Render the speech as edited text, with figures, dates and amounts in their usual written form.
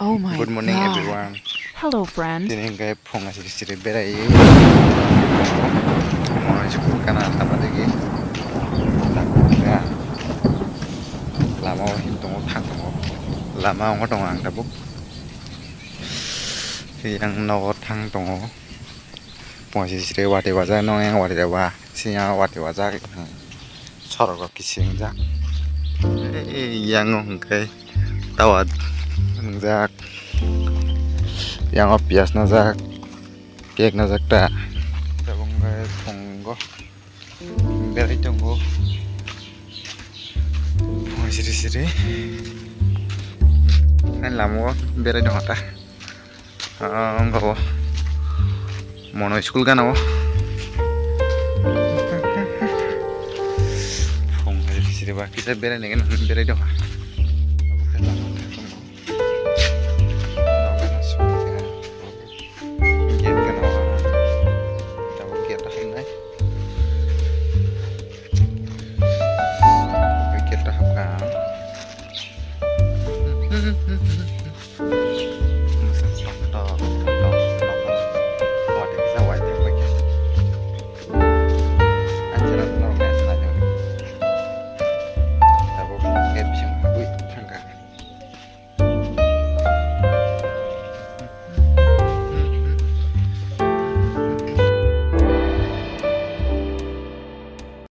Oh my Good morning God. everyone. Hello, friend. Dini kayak phone ngasih siri berai. Mau cukup karena apa lagi? Ya, lama hitung tang tong. Lama ngot tong ang tabuk. Yang no tang tong. Mau siri wati waza no yang wati wa. Siang wati waza. Sorok kising jak. Yang ngkai tawat jak. Yang opias na jak. Kek na jak ta. Tabung ngai tonggo. Berai tonggo. Mau siri. Kan lama berai dong ta. Enggak mono school kan apa? Fong siri bah kita berai nih kan berai dong.